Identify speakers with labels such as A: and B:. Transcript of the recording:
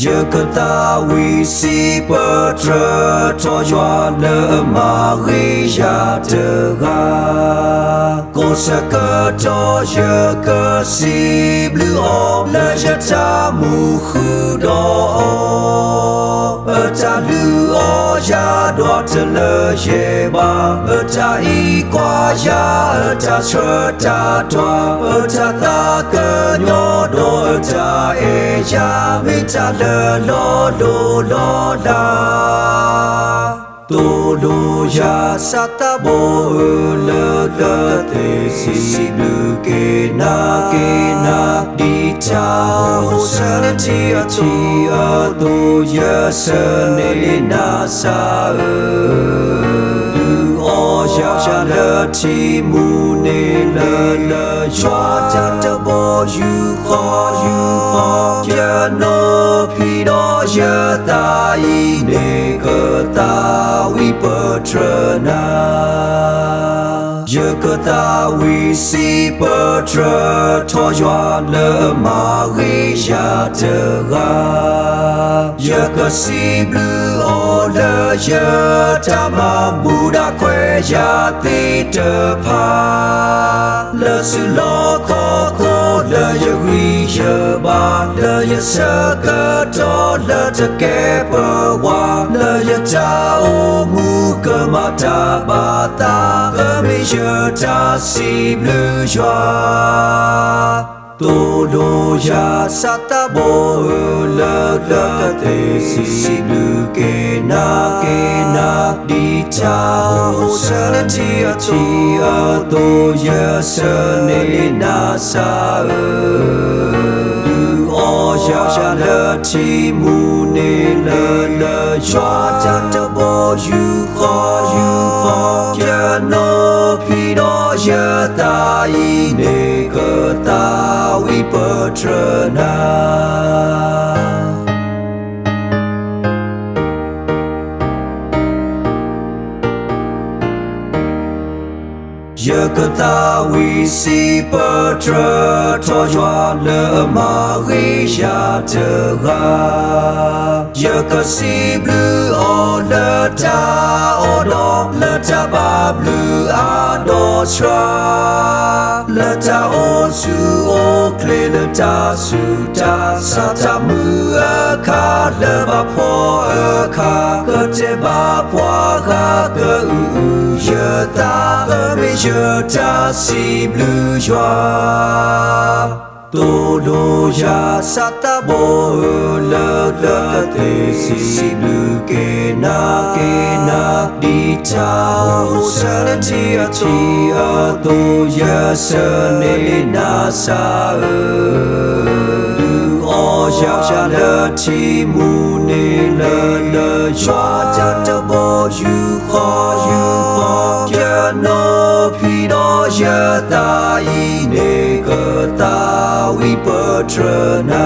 A: giờ cơ ta vi si bờ trơ cho doa lỡ mà ghi ra chờ ga cô sẽ cơ cho giờ cơ si blue om lỡ giờ ta mù khứ đó ở ta lưu o ya đoạt lỡ ye ba ở ta y qua ya ở ta chờ ta toa ở ta cơ nhỏ đó ở ta e ya mi ta lỡ lo la tu lu ya sata bo lỡ te si blue ke na đi cha ho sa ti a tu ya sa ne na sa o ya lỡ ti mu ne lỡ chua ta bo you kho ya no pi do ya ta i ne cơ ta vi bờ trơ na giờ cơ ta vi si bờ trơ cho doa lỡ mà ghi ra chờ ga giờ cơ si blue o lỡ giờ ta mà bu đã khoe ra ti trơ pa lỡ sự lo khó lỡ giờ ghi giờ ba lỡ giờ sơ cơ cho lỡ cho kẻ bờ qua lỡ giờ cha ô mu cơ mà ta ba ta cơ bây giờ ta si blue joa tu lu ya sata bo lỡ te si blue ke na đi cha ho sa ti a tu ya sa ne na sa o ya lỡ ti mu ne lỡ joa ta bo you kho ya no pi do ya ta i ne cơ ta vi bờ trơ na giờ cơ ta vi si bờ trơ cho doa lỡ mà ghi ra chờ ga giờ cơ si blue o lỡ đo lỡ ta ba blue a đo tra lỡ ta o su o kle lỡ ta su ta sa ta mưa kha lỡ ba po kha cơ te ba po kha cơ giờ ta cơ bây giờ ta si blue joa tu lu ya sata bo lỡ te si blue ke na đi cha ho sa ti a tu ya sa ne na sa o ya lỡ ti mu ne lỡ joa ta bo you kho ya no pi do ya ta i ne cơ ta vi bờ trơ na